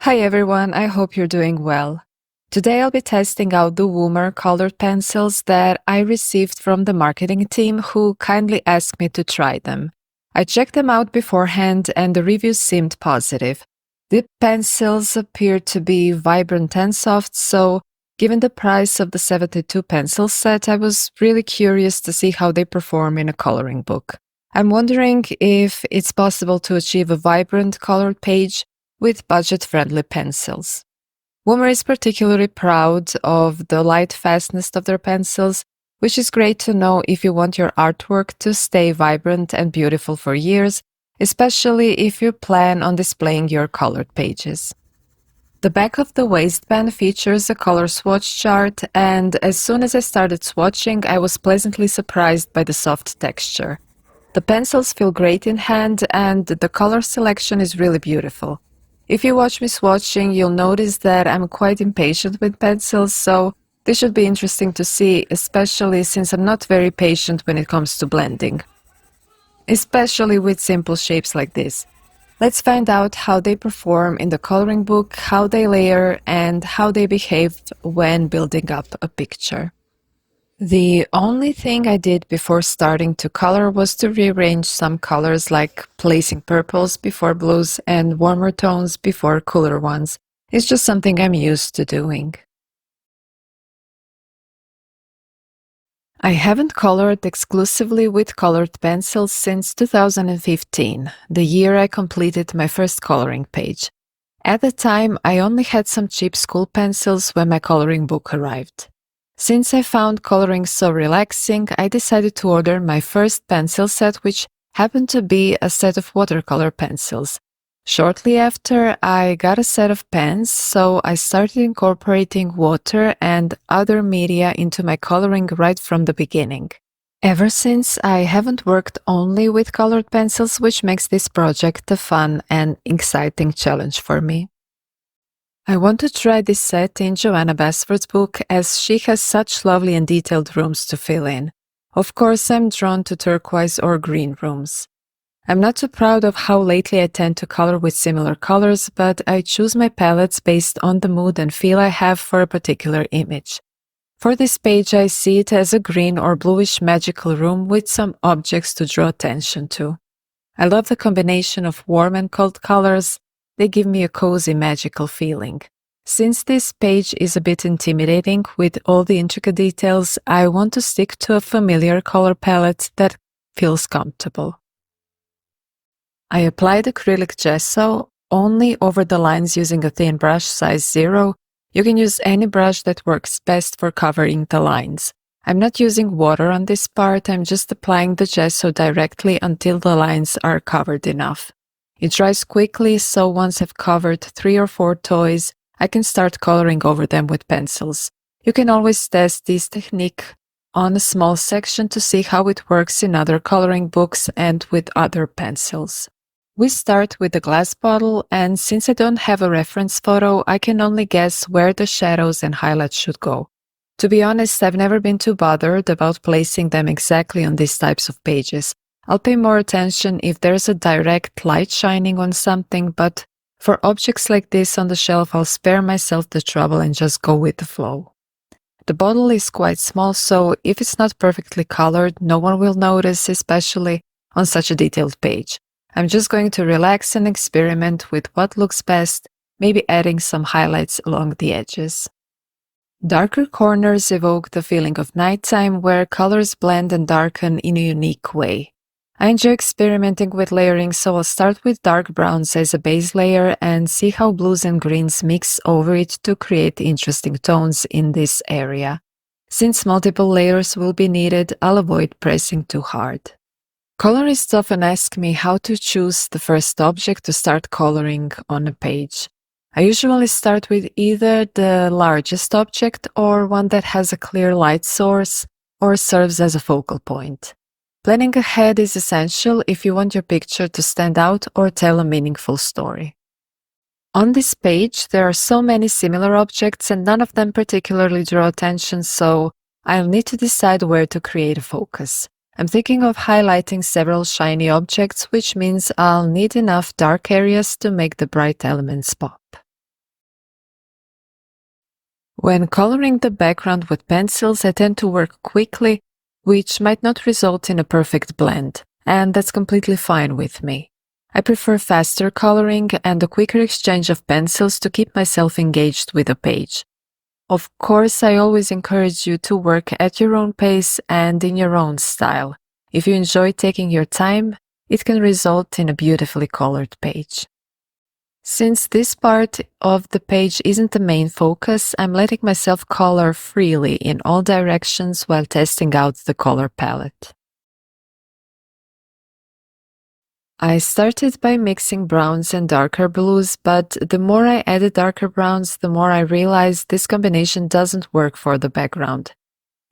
Hi everyone, I hope you're doing well. Today I'll be testing out the Woomer colored pencils that I received from the marketing team who kindly asked me to try them. I checked them out beforehand and the reviews seemed positive. The pencils appear to be vibrant and soft, so given the price of the 72 pencil set, I was really curious to see how they perform in a coloring book. I'm wondering if it's possible to achieve a vibrant colored page with budget-friendly pencils. Woomer is particularly proud of the light fastness of their pencils, which is great to know if you want your artwork to stay vibrant and beautiful for years, especially if you plan on displaying your colored pages. The back of the waistband features a color swatch chart, and as soon as I started swatching, I was pleasantly surprised by the soft texture. The pencils feel great in hand, and the color selection is really beautiful. If you watch me swatching, you'll notice that I'm quite impatient with pencils, so this should be interesting to see, especially since I'm not very patient when it comes to blending. Especially with simple shapes like this. Let's find out how they perform in the coloring book, how they layer, and how they behave when building up a picture. The only thing I did before starting to color was to rearrange some colors, like placing purples before blues and warmer tones before cooler ones. It's just something I'm used to doing. I haven't colored exclusively with colored pencils since 2015, the year I completed my first coloring page. At the time, I only had some cheap school pencils when my coloring book arrived. Since I found coloring so relaxing, I decided to order my first pencil set, which happened to be a set of watercolor pencils. Shortly after, I got a set of pens, so I started incorporating water and other media into my coloring right from the beginning. Ever since, I haven't worked only with colored pencils, which makes this project a fun and exciting challenge for me. I want to try this set in Johanna Basford's book, as she has such lovely and detailed rooms to fill in. Of course, I'm drawn to turquoise or green rooms. I'm not too proud of how lately I tend to color with similar colors, but I choose my palettes based on the mood and feel I have for a particular image. For this page, I see it as a green or bluish magical room with some objects to draw attention to. I love the combination of warm and cold colors. They give me a cozy, magical feeling. Since this page is a bit intimidating with all the intricate details, I want to stick to a familiar color palette that feels comfortable. I applied acrylic gesso only over the lines using a thin brush size 0. You can use any brush that works best for covering the lines. I'm not using water on this part, I'm just applying the gesso directly until the lines are covered enough. It dries quickly, so once I've covered 3 or 4 toys, I can start coloring over them with pencils. You can always test this technique on a small section to see how it works in other coloring books and with other pencils. We start with a glass bottle, and since I don't have a reference photo, I can only guess where the shadows and highlights should go. To be honest, I've never been too bothered about placing them exactly on these types of pages. I'll pay more attention if there's a direct light shining on something, but for objects like this on the shelf, I'll spare myself the trouble and just go with the flow. The bottle is quite small, so if it's not perfectly colored, no one will notice, especially on such a detailed page. I'm just going to relax and experiment with what looks best, maybe adding some highlights along the edges. Darker corners evoke the feeling of nighttime, where colors blend and darken in a unique way. I enjoy experimenting with layering, so I'll start with dark browns as a base layer and see how blues and greens mix over it to create interesting tones in this area. Since multiple layers will be needed, I'll avoid pressing too hard. Colorists often ask me how to choose the first object to start coloring on a page. I usually start with either the largest object or one that has a clear light source or serves as a focal point. Planning ahead is essential if you want your picture to stand out or tell a meaningful story. On this page, there are so many similar objects and none of them particularly draw attention, so I'll need to decide where to create a focus. I'm thinking of highlighting several shiny objects, which means I'll need enough dark areas to make the bright elements pop. When coloring the background with pencils, I tend to work quickly, which might not result in a perfect blend, and that's completely fine with me. I prefer faster coloring and a quicker exchange of pencils to keep myself engaged with a page. Of course, I always encourage you to work at your own pace and in your own style. If you enjoy taking your time, it can result in a beautifully colored page. Since this part of the page isn't the main focus, I'm letting myself color freely in all directions while testing out the color palette. I started by mixing browns and darker blues, but the more I added darker browns, the more I realized this combination doesn't work for the background.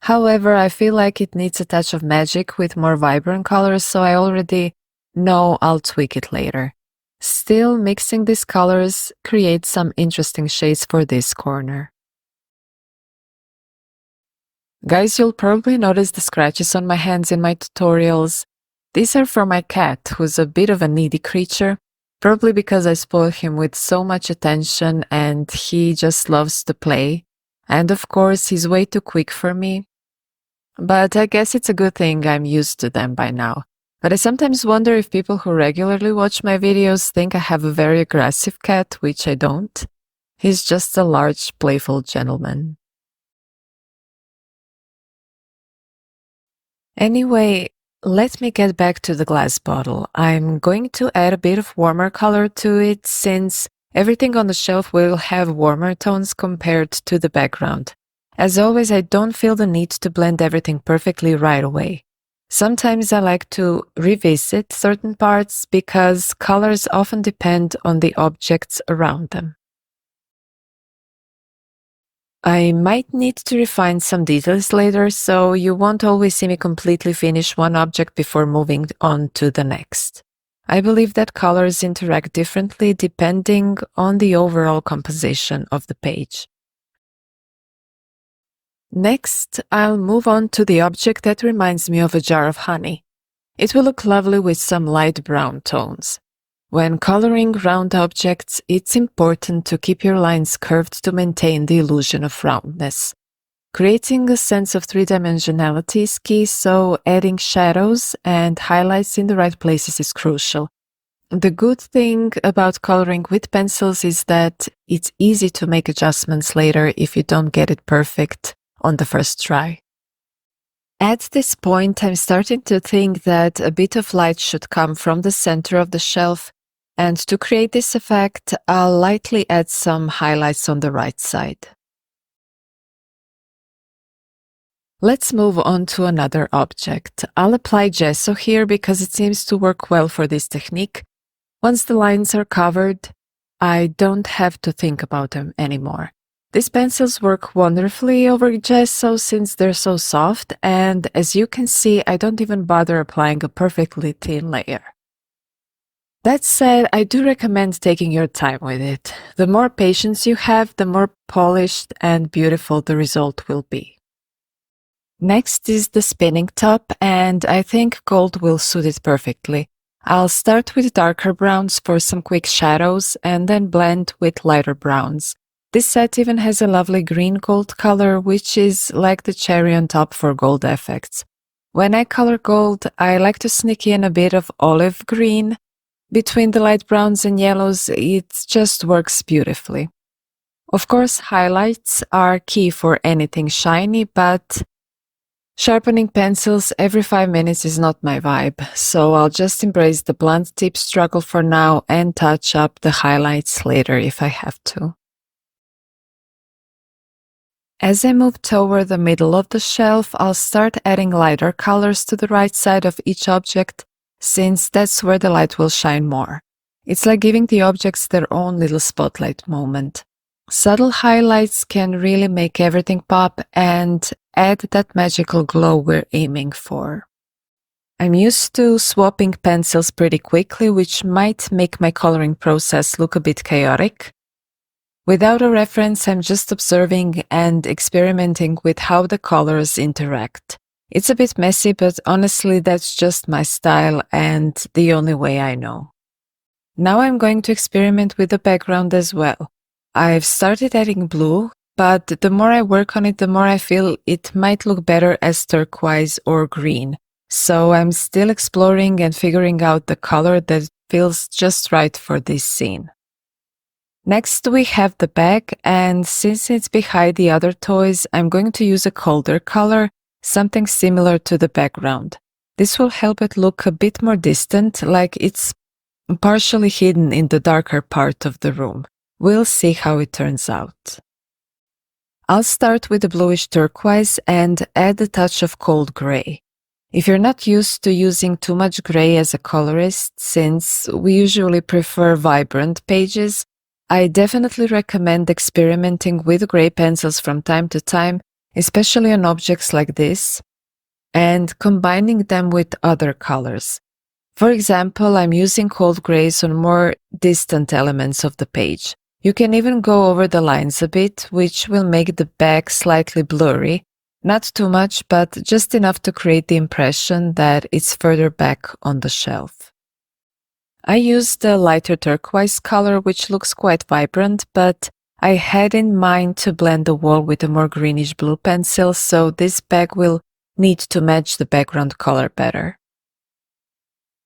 However, I feel like it needs a touch of magic with more vibrant colors, so I already know I'll tweak it later. Still, mixing these colors creates some interesting shades for this corner. Guys, you'll probably notice the scratches on my hands in my tutorials. These are for my cat, who's a bit of a needy creature, probably because I spoil him with so much attention and he just loves to play. And of course, he's way too quick for me. But I guess it's a good thing I'm used to them by now. But I sometimes wonder if people who regularly watch my videos think I have a very aggressive cat, which I don't. He's just a large, playful gentleman. Anyway, let me get back to the glass bottle. I'm going to add a bit of warmer color to it since everything on the shelf will have warmer tones compared to the background. As always, I don't feel the need to blend everything perfectly right away. Sometimes I like to revisit certain parts because colors often depend on the objects around them. I might need to refine some details later, so you won't always see me completely finish one object before moving on to the next. I believe that colors interact differently depending on the overall composition of the page. Next, I'll move on to the object that reminds me of a jar of honey. It will look lovely with some light brown tones. When coloring round objects, it's important to keep your lines curved to maintain the illusion of roundness. Creating a sense of three-dimensionality is key, so adding shadows and highlights in the right places is crucial. The good thing about coloring with pencils is that it's easy to make adjustments later if you don't get it perfect on the first try. At this point, I'm starting to think that a bit of light should come from the center of the shelf, and to create this effect, I'll lightly add some highlights on the right side. Let's move on to another object. I'll apply gesso here because it seems to work well for this technique. Once the lines are covered, I don't have to think about them anymore. These pencils work wonderfully over gesso since they're so soft, and as you can see, I don't even bother applying a perfectly thin layer. That said, I do recommend taking your time with it. The more patience you have, the more polished and beautiful the result will be. Next is the spinning top, and I think gold will suit it perfectly. I'll start with darker browns for some quick shadows and then blend with lighter browns. This set even has a lovely green gold color, which is like the cherry on top for gold effects. When I color gold, I like to sneak in a bit of olive green between the light browns and yellows. It just works beautifully. Of course, highlights are key for anything shiny, but sharpening pencils every 5 minutes is not my vibe, so I'll just embrace the blunt tip struggle for now and touch up the highlights later if I have to. As I move toward the middle of the shelf, I'll start adding lighter colors to the right side of each object, since that's where the light will shine more. It's like giving the objects their own little spotlight moment. Subtle highlights can really make everything pop and add that magical glow we're aiming for. I'm used to swapping pencils pretty quickly, which might make my coloring process look a bit chaotic. Without a reference, I'm just observing and experimenting with how the colors interact. It's a bit messy, but honestly, that's just my style and the only way I know. Now I'm going to experiment with the background as well. I've started adding blue but the more I work on it, the more I feel it might look better as turquoise or green. So I'm still exploring and figuring out the color that feels just right for this scene. Next, we have the bag, and since it's behind the other toys, I'm going to use a colder color, something similar to the background. This will help it look a bit more distant, like it's partially hidden in the darker part of the room. We'll see how it turns out. I'll start with the bluish turquoise and add a touch of cold gray. If you're not used to using too much gray as a colorist, since we usually prefer vibrant pages, I definitely recommend experimenting with gray pencils from time to time, especially on objects like this, and combining them with other colors. For example, I'm using cold grays on more distant elements of the page. You can even go over the lines a bit, which will make the back slightly blurry. Not too much, but just enough to create the impression that it's further back on the shelf. I used a lighter turquoise color, which looks quite vibrant, but I had in mind to blend the wall with a more greenish blue pencil, so this bag will need to match the background color better.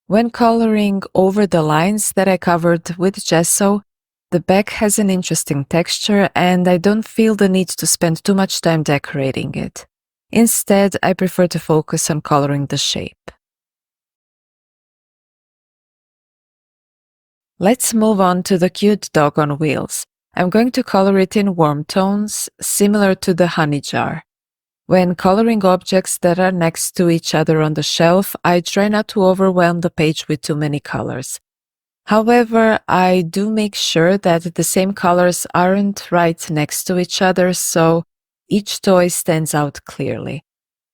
When coloring over the lines that I covered with gesso, the back has an interesting texture and I don't feel the need to spend too much time decorating it. Instead, I prefer to focus on coloring the shape. Let's move on to the cute dog on wheels. I'm going to color it in warm tones, similar to the honey jar. When coloring objects that are next to each other on the shelf, I try not to overwhelm the page with too many colors. However, I do make sure that the same colors aren't right next to each other, so each toy stands out clearly.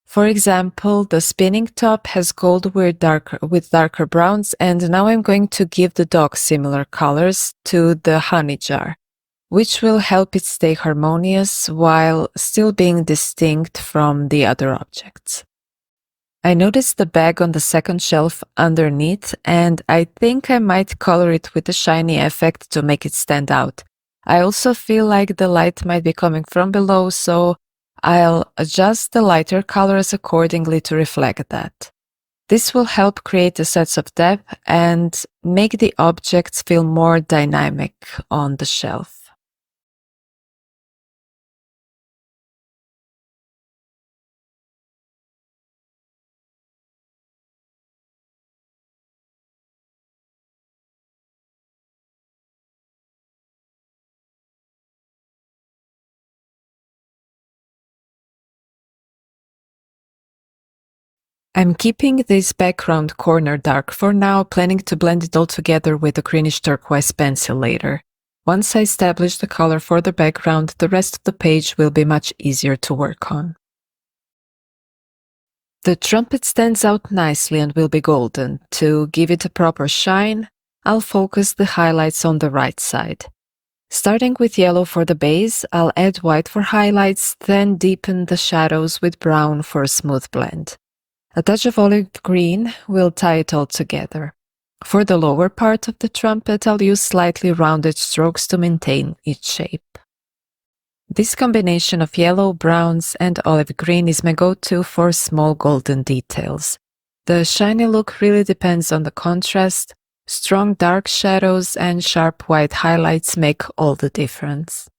For example, the spinning top has gold with darker browns, and now I'm going to give the dog similar colors to the honey jar, which will help it stay harmonious while still being distinct from the other objects. I noticed the bag on the second shelf underneath, and I think I might color it with a shiny effect to make it stand out. I also feel like the light might be coming from below, so I'll adjust the lighter colors accordingly to reflect that. This will help create a sense of depth and make the objects feel more dynamic on the shelf. I'm keeping this background corner dark for now, planning to blend it all together with a greenish turquoise pencil later. Once I establish the color for the background, the rest of the page will be much easier to work on. The trumpet stands out nicely and will be golden. To give it a proper shine, I'll focus the highlights on the right side. Starting with yellow for the base, I'll add white for highlights, then deepen the shadows with brown for a smooth blend. A touch of olive green will tie it all together. For the lower part of the trumpet, I'll use slightly rounded strokes to maintain its shape. This combination of yellow, browns, and olive green is my go-to for small golden details. The shiny look really depends on the contrast. Strong dark shadows and sharp white highlights make all the difference.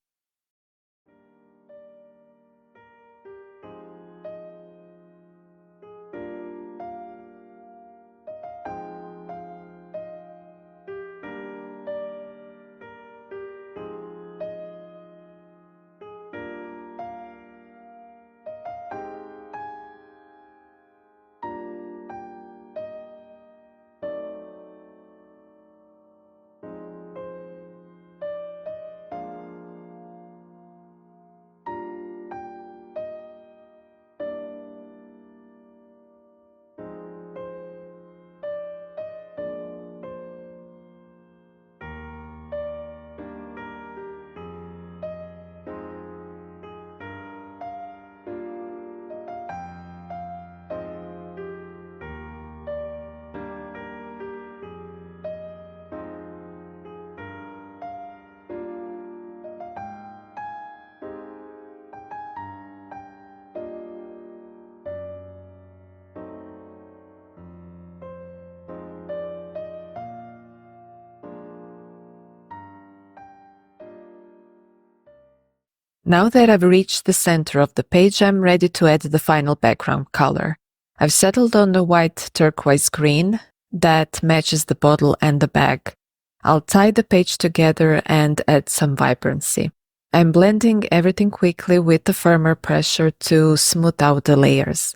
Now that I've reached the center of the page, I'm ready to add the final background color. I've settled on the white turquoise green that matches the bottle and the bag. I'll tie the page together and add some vibrancy. I'm blending everything quickly with the firmer pressure to smooth out the layers.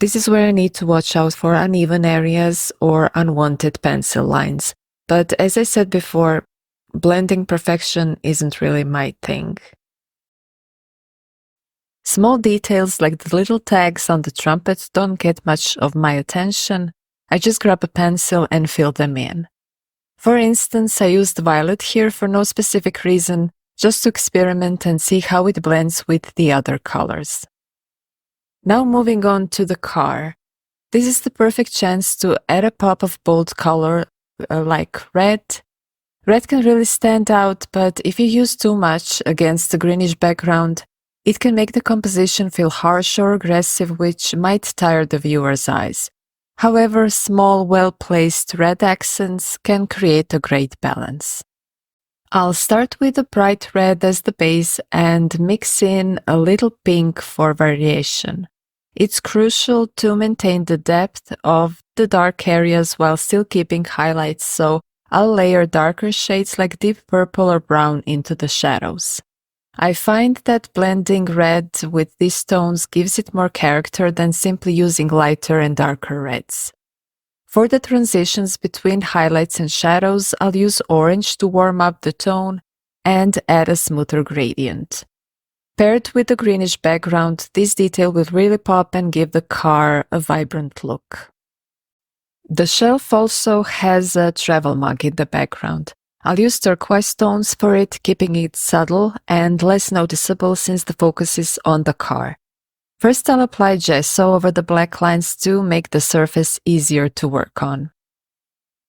This is where I need to watch out for uneven areas or unwanted pencil lines. But as I said before, blending perfection isn't really my thing. Small details like the little tags on the trumpet don't get much of my attention. I just grab a pencil and fill them in. For instance, I used violet here for no specific reason, just to experiment and see how it blends with the other colors. Now moving on to the car. This is the perfect chance to add a pop of bold color like red. Red can really stand out, but if you use too much against the greenish background, it can make the composition feel harsh or aggressive, which might tire the viewer's eyes. However, small, well-placed red accents can create a great balance. I'll start with a bright red as the base and mix in a little pink for variation. It's crucial to maintain the depth of the dark areas while still keeping highlights, so I'll layer darker shades like deep purple or brown into the shadows. I find that blending red with these tones gives it more character than simply using lighter and darker reds. For the transitions between highlights and shadows, I'll use orange to warm up the tone and add a smoother gradient. Paired with the greenish background, this detail will really pop and give the car a vibrant look. The shelf also has a travel mug in the background. I'll use turquoise tones for it, keeping it subtle and less noticeable since the focus is on the car. First, I'll apply gesso over the black lines to make the surface easier to work on.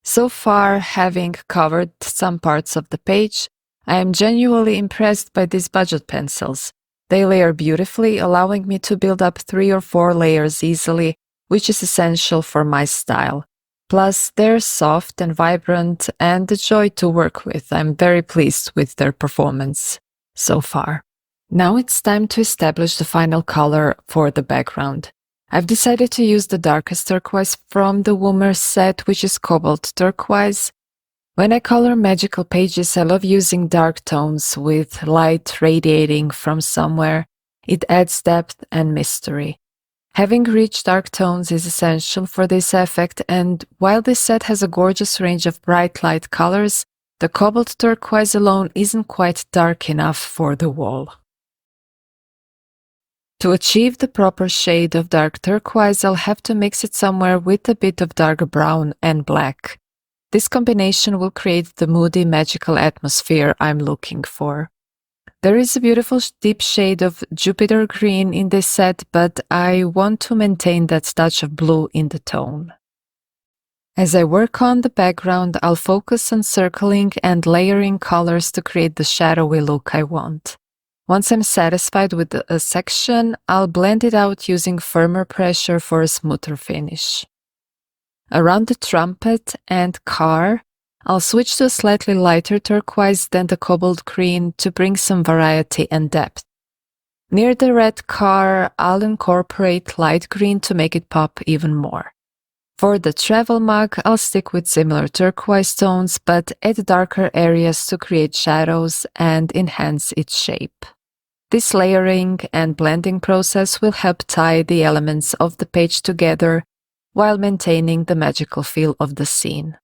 So far, having covered some parts of the page, I am genuinely impressed by these budget pencils. They layer beautifully, allowing me to build up 3 or 4 layers easily, which is essential for my style. Plus, they're soft and vibrant and a joy to work with. I'm very pleased with their performance so far. Now it's time to establish the final color for the background. I've decided to use the darkest turquoise from the Woomer set, which is cobalt turquoise. When I color magical pages, I love using dark tones with light radiating from somewhere. It adds depth and mystery. Having rich dark tones is essential for this effect, and while this set has a gorgeous range of bright light colors, the cobalt turquoise alone isn't quite dark enough for the wall. To achieve the proper shade of dark turquoise, I'll have to mix it somewhere with a bit of dark brown and black. This combination will create the moody, magical atmosphere I'm looking for. There is a beautiful deep shade of Jupiter green in this set, but I want to maintain that touch of blue in the tone. As I work on the background, I'll focus on circling and layering colors to create the shadowy look I want. Once I'm satisfied with a section, I'll blend it out using firmer pressure for a smoother finish. Around the trumpet and car, I'll switch to a slightly lighter turquoise than the cobalt green to bring some variety and depth. Near the red car, I'll incorporate light green to make it pop even more. For the travel mug, I'll stick with similar turquoise tones, but add darker areas to create shadows and enhance its shape. This layering and blending process will help tie the elements of the page together while maintaining the magical feel of the scene.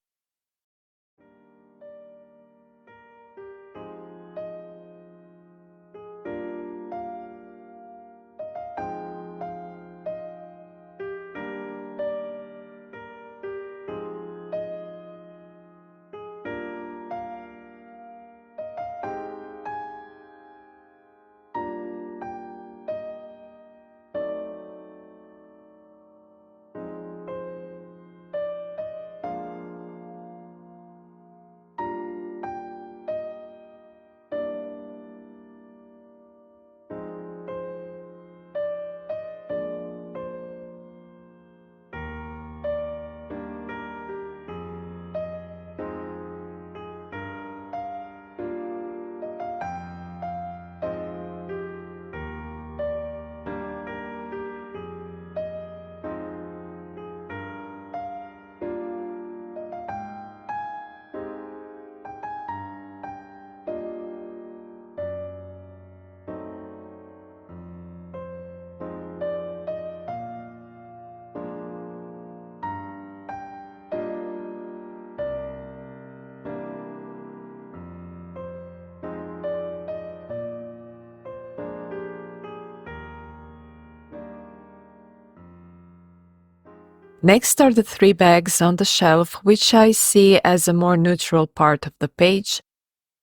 Next are the 3 bags on the shelf, which I see as a more neutral part of the page.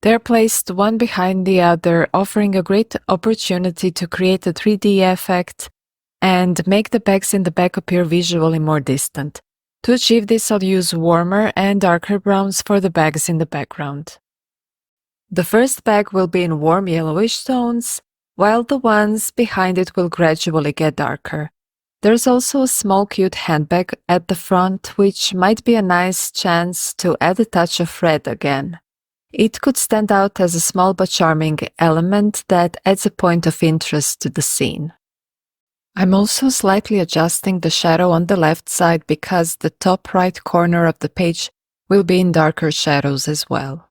They're placed one behind the other, offering a great opportunity to create a 3D effect and make the bags in the back appear visually more distant. To achieve this, I'll use warmer and darker browns for the bags in the background. The first bag will be in warm yellowish tones, while the ones behind it will gradually get darker. There's also a small cute handbag at the front, which might be a nice chance to add a touch of red again. It could stand out as a small but charming element that adds a point of interest to the scene. I'm also slightly adjusting the shadow on the left side because the top right corner of the page will be in darker shadows as well.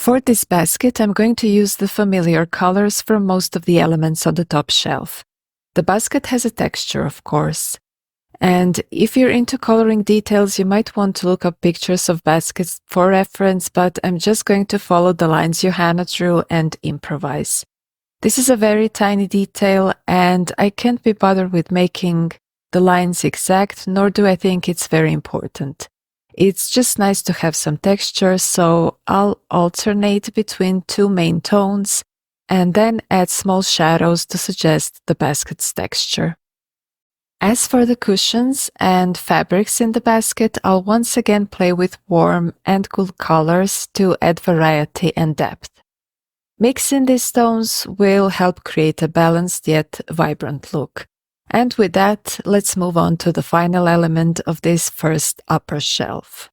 For this basket, I'm going to use the familiar colors from most of the elements on the top shelf. The basket has a texture, of course. And if you're into coloring details, you might want to look up pictures of baskets for reference, but I'm just going to follow the lines Johanna drew and improvise. This is a very tiny detail, and I can't be bothered with making the lines exact, nor do I think it's very important. It's just nice to have some texture, so I'll alternate between two main tones and then add small shadows to suggest the basket's texture. As for the cushions and fabrics in the basket, I'll once again play with warm and cool colors to add variety and depth. Mixing these tones will help create a balanced yet vibrant look. And with that, let's move on to the final element of this first upper shelf.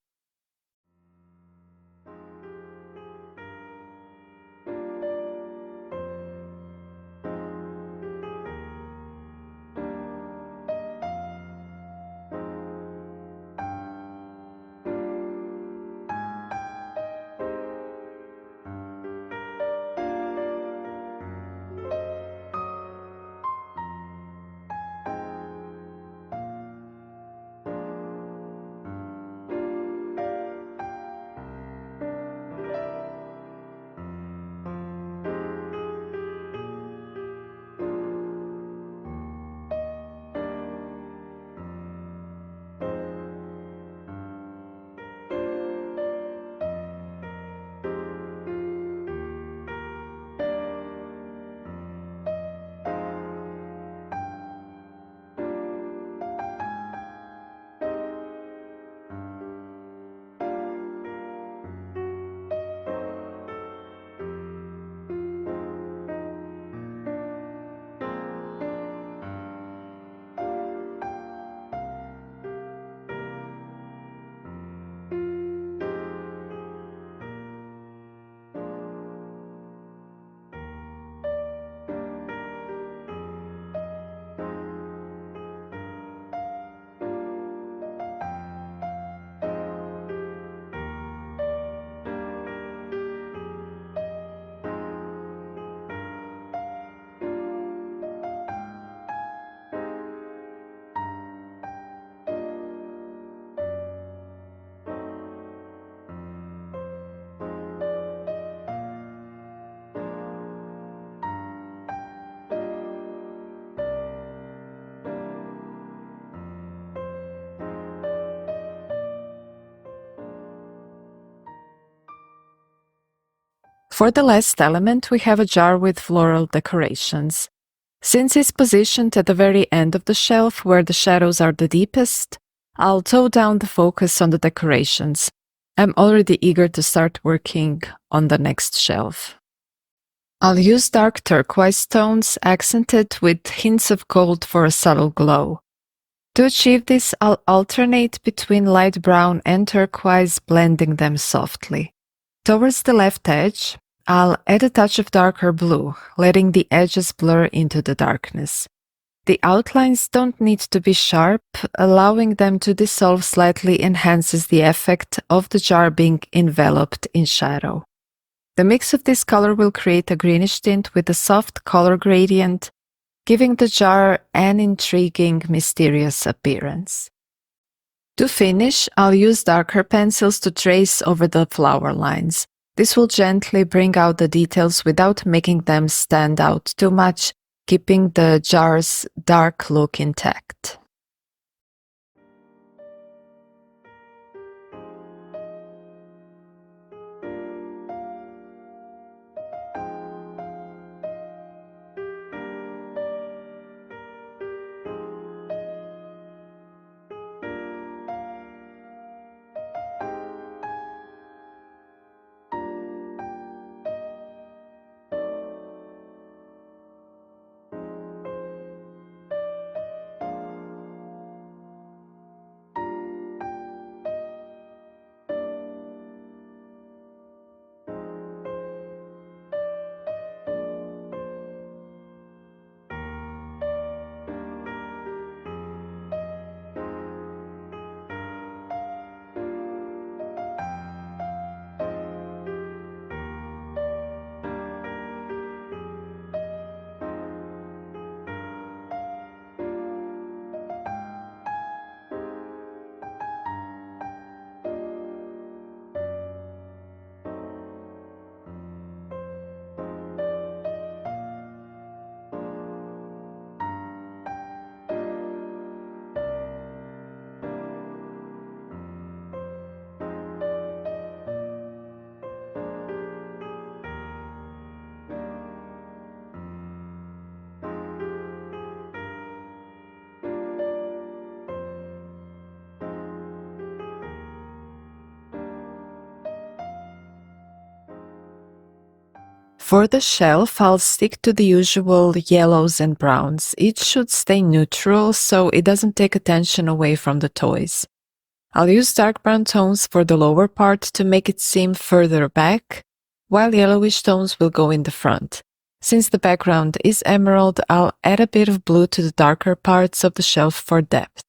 For the last element, we have a jar with floral decorations. Since it's positioned at the very end of the shelf where the shadows are the deepest, I'll toe down the focus on the decorations. I'm already eager to start working on the next shelf. I'll use dark turquoise tones accented with hints of gold for a subtle glow. To achieve this, I'll alternate between light brown and turquoise, blending them softly. Towards the left edge, I'll add a touch of darker blue, letting the edges blur into the darkness. The outlines don't need to be sharp, allowing them to dissolve slightly enhances the effect of the jar being enveloped in shadow. The mix of this color will create a greenish tint with a soft color gradient, giving the jar an intriguing, mysterious appearance. To finish, I'll use darker pencils to trace over the flower lines. This will gently bring out the details without making them stand out too much, keeping the jar's dark look intact. For the shelf, I'll stick to the usual yellows and browns. It should stay neutral so it doesn't take attention away from the toys. I'll use dark brown tones for the lower part to make it seem further back, while yellowish tones will go in the front. Since the background is emerald, I'll add a bit of blue to the darker parts of the shelf for depth.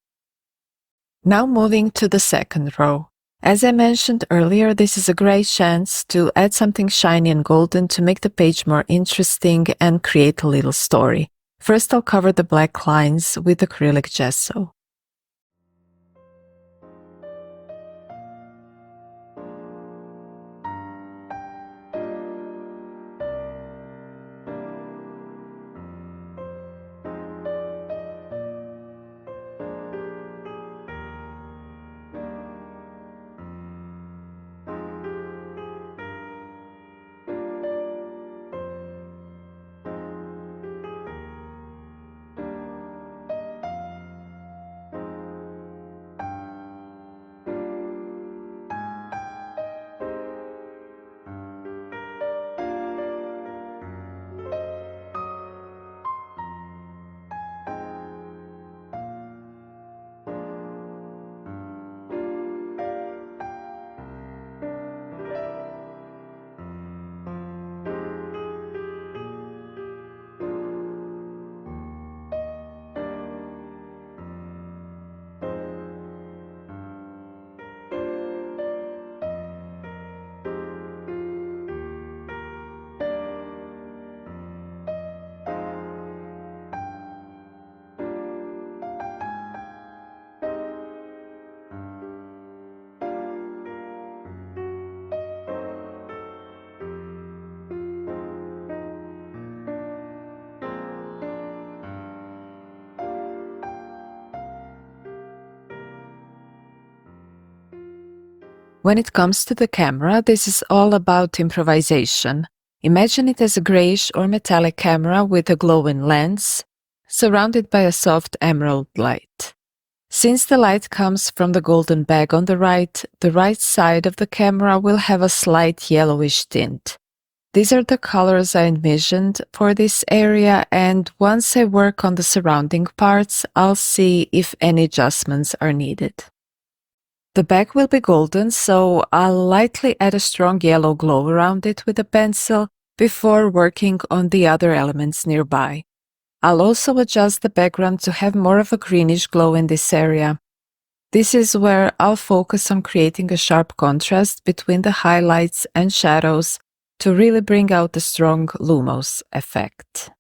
Now moving to the second row. As I mentioned earlier, this is a great chance to add something shiny and golden to make the page more interesting and create a little story. First, I'll cover the black lines with acrylic gesso. When it comes to the camera, this is all about improvisation. Imagine it as a grayish or metallic camera with a glowing lens, surrounded by a soft emerald light. Since the light comes from the golden bag on the right side of the camera will have a slight yellowish tint. These are the colors I envisioned for this area, and once I work on the surrounding parts, I'll see if any adjustments are needed. The bag will be golden, so I'll lightly add a strong yellow glow around it with a pencil before working on the other elements nearby. I'll also adjust the background to have more of a greenish glow in this area. This is where I'll focus on creating a sharp contrast between the highlights and shadows to really bring out the strong lumos effect.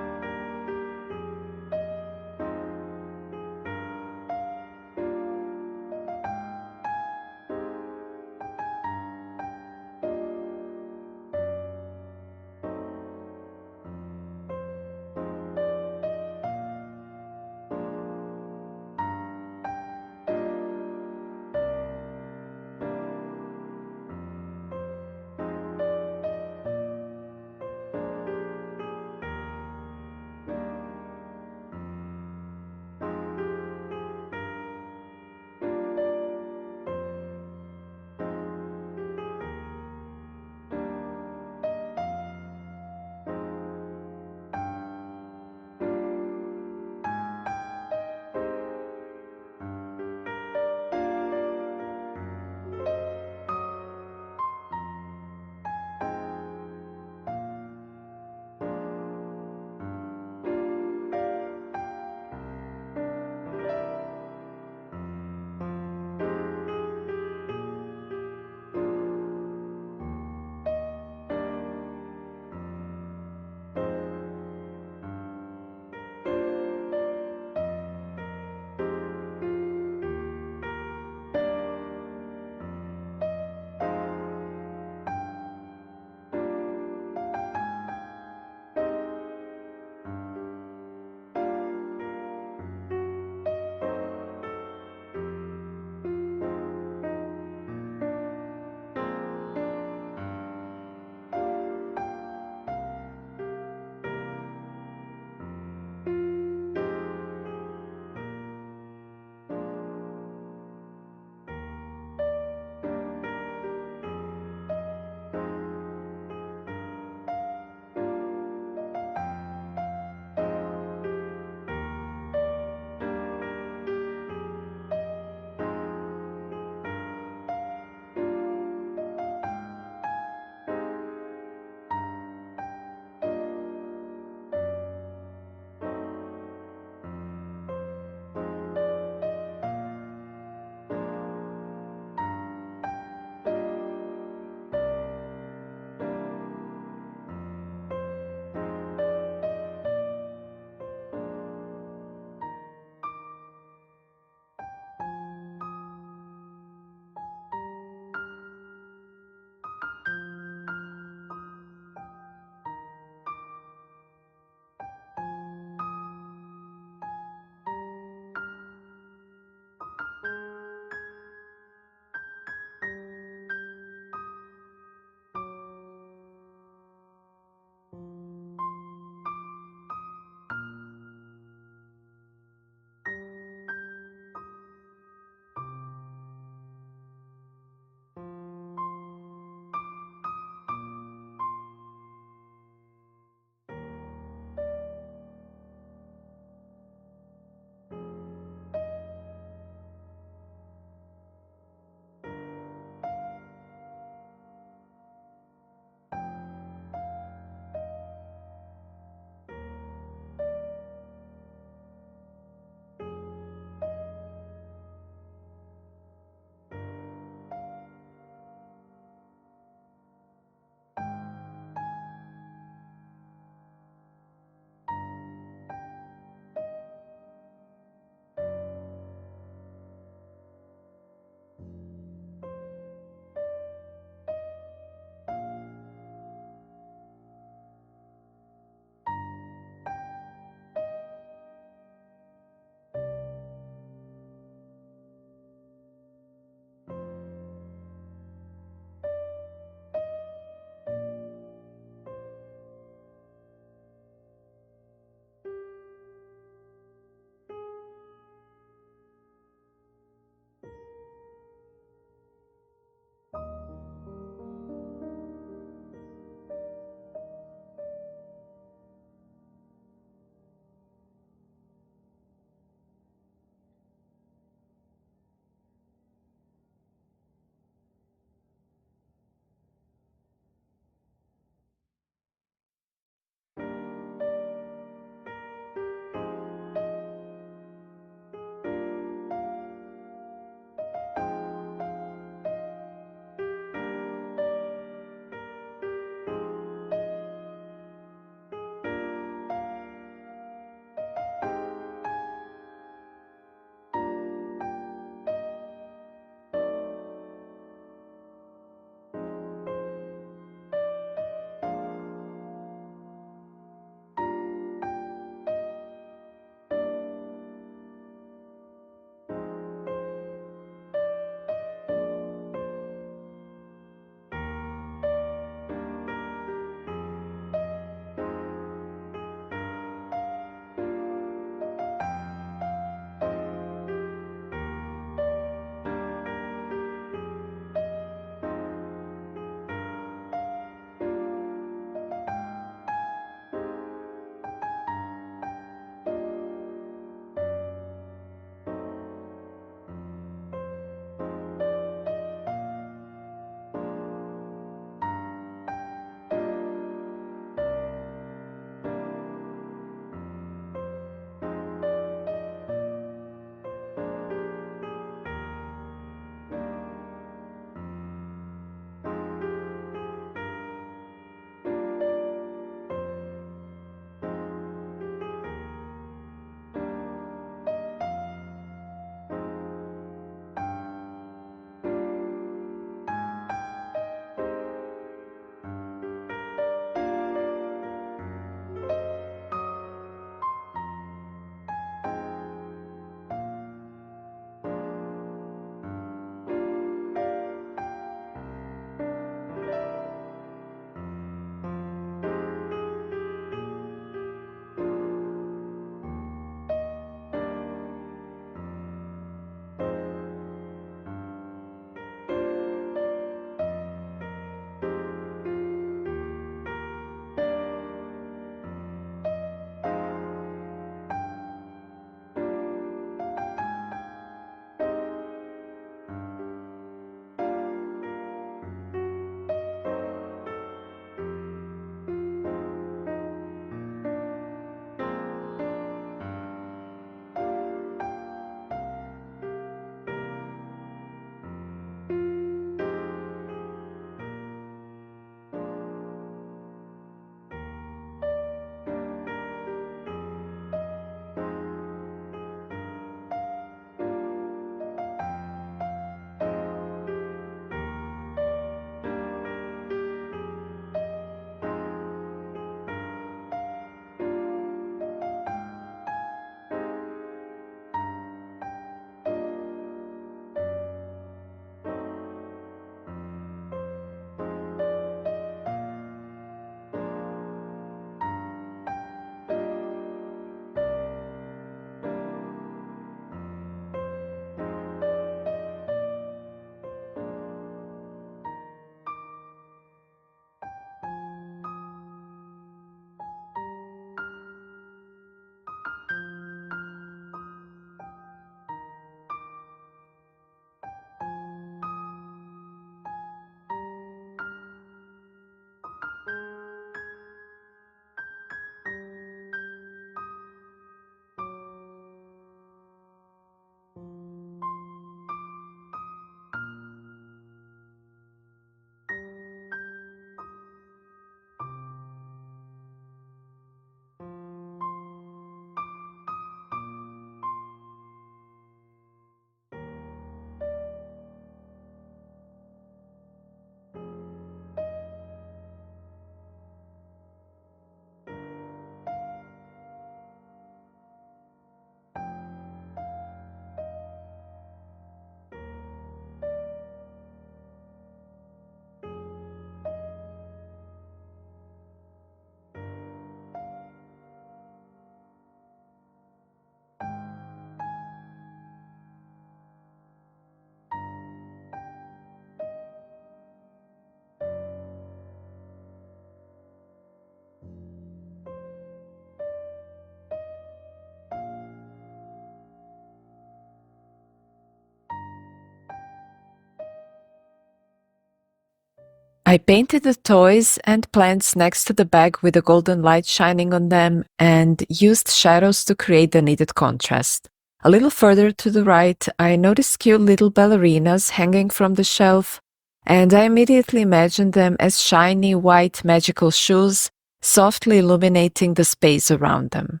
I painted the toys and plants next to the bag with the golden light shining on them and used shadows to create the needed contrast. A little further to the right, I noticed cute little ballerinas hanging from the shelf, and I immediately imagined them as shiny white magical shoes, softly illuminating the space around them.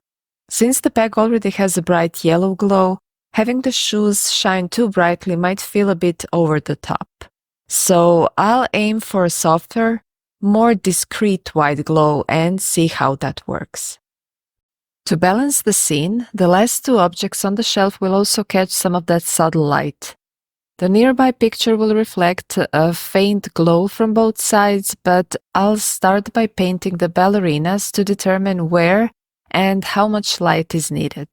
Since the bag already has a bright yellow glow, having the shoes shine too brightly might feel a bit over the top. So I'll aim for a softer, more discreet white glow and see how that works. To balance the scene, the last two objects on the shelf will also catch some of that subtle light. The nearby picture will reflect a faint glow from both sides, but I'll start by painting the ballerinas to determine where and how much light is needed.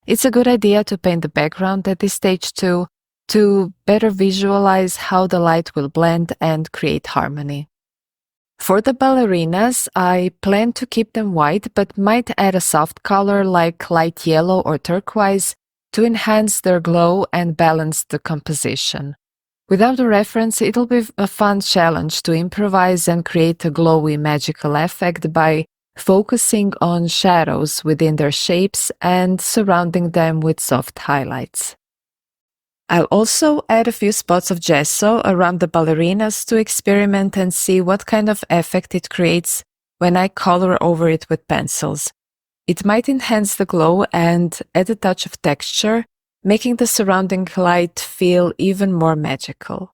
It's a good idea to paint the background at this stage too, to better visualize how the light will blend and create harmony. For the ballerinas, I plan to keep them white but might add a soft color like light yellow or turquoise to enhance their glow and balance the composition. Without a reference, it'll be a fun challenge to improvise and create a glowy magical effect by focusing on shadows within their shapes and surrounding them with soft highlights. I'll also add a few spots of gesso around the ballerinas to experiment and see what kind of effect it creates when I color over it with pencils. It might enhance the glow and add a touch of texture, making the surrounding light feel even more magical.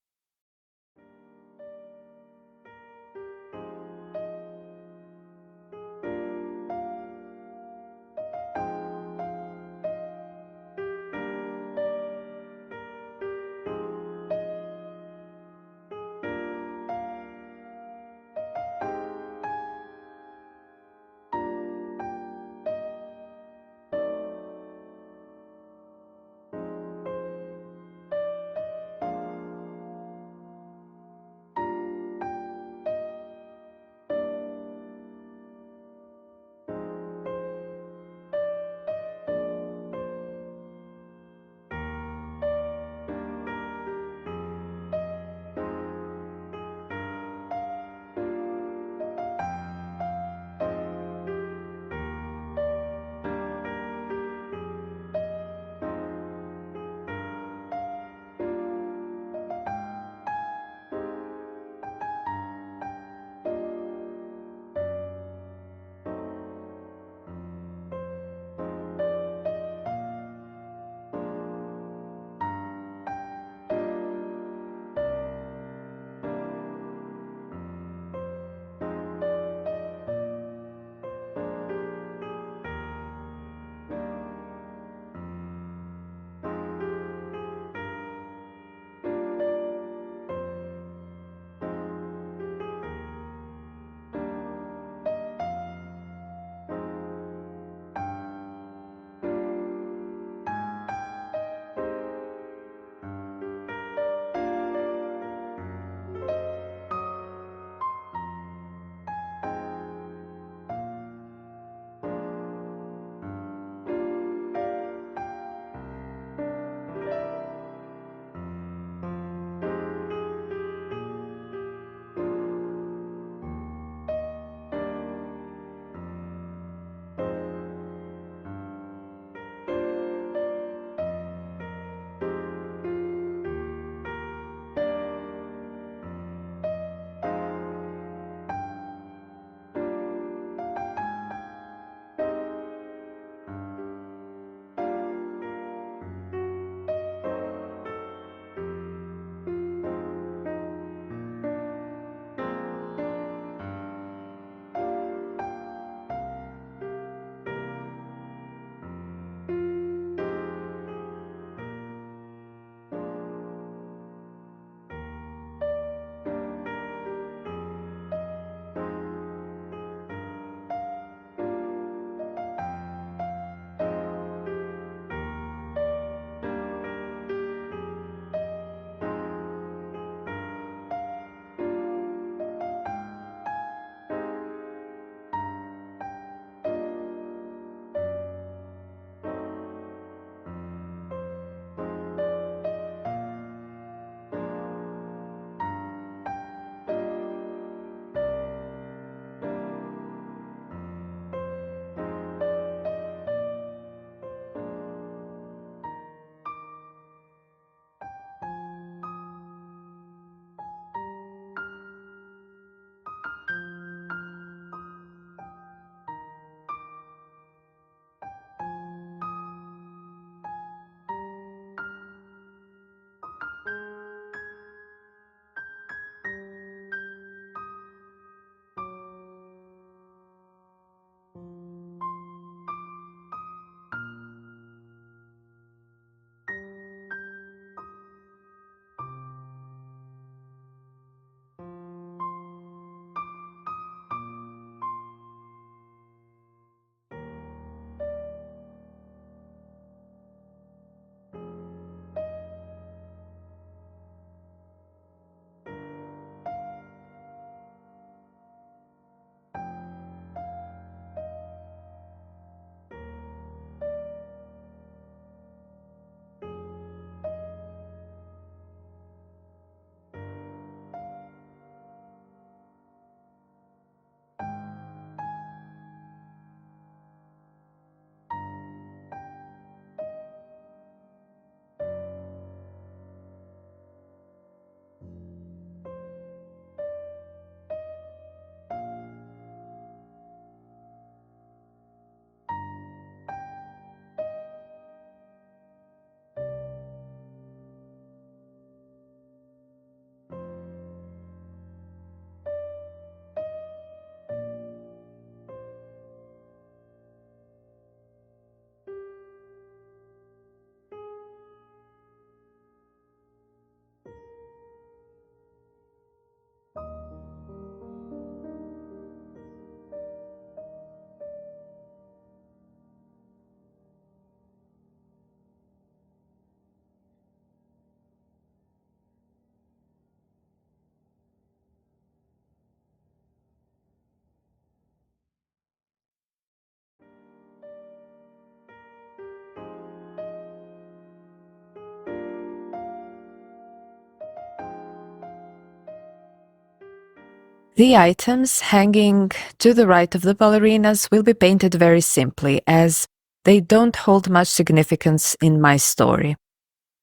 The items hanging to the right of the ballerinas will be painted very simply, as they don't hold much significance in my story.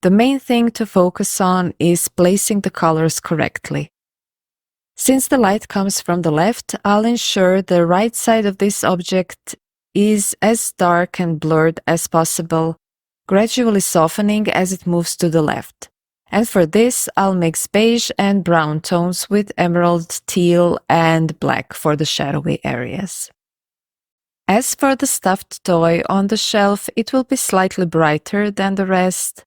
The main thing to focus on is placing the colors correctly. Since the light comes from the left, I'll ensure the right side of this object is as dark and blurred as possible, gradually softening as it moves to the left. And for this, I'll mix beige and brown tones with emerald, teal, and black for the shadowy areas. As for the stuffed toy on the shelf, it will be slightly brighter than the rest.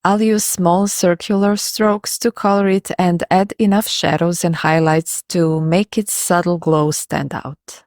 I'll use small circular strokes to color it and add enough shadows and highlights to make its subtle glow stand out.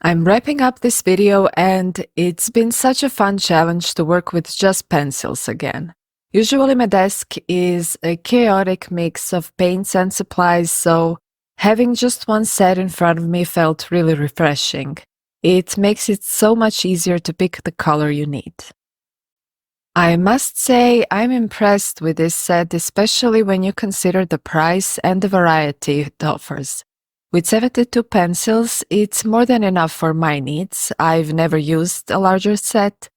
I'm wrapping up this video, and it's been such a fun challenge to work with just pencils again. Usually my desk is a chaotic mix of paints and supplies, so having just one set in front of me felt really refreshing. It makes it so much easier to pick the color you need. I must say I'm impressed with this set, especially when you consider the price and the variety it offers. With 72 pencils, it's more than enough for my needs. I've never used a larger set.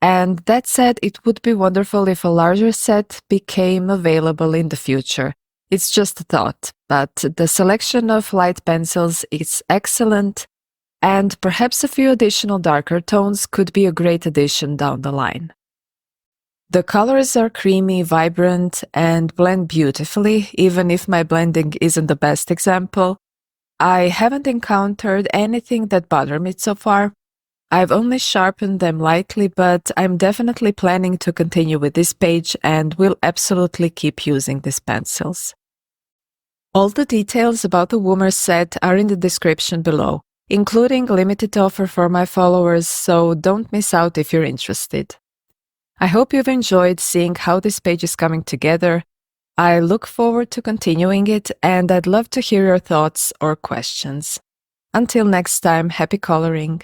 And that said, it would be wonderful if a larger set became available in the future. It's just a thought, but the selection of light pencils is excellent, and perhaps a few additional darker tones could be a great addition down the line. The colors are creamy, vibrant, and blend beautifully, even if my blending isn't the best example. I haven't encountered anything that bothered me so far. I've only sharpened them lightly, but I'm definitely planning to continue with this page and will absolutely keep using these pencils. All the details about the Woomer set are in the description below, including a limited offer for my followers, so don't miss out if you're interested. I hope you've enjoyed seeing how this page is coming together. I look forward to continuing it, and I'd love to hear your thoughts or questions. Until next time, happy coloring!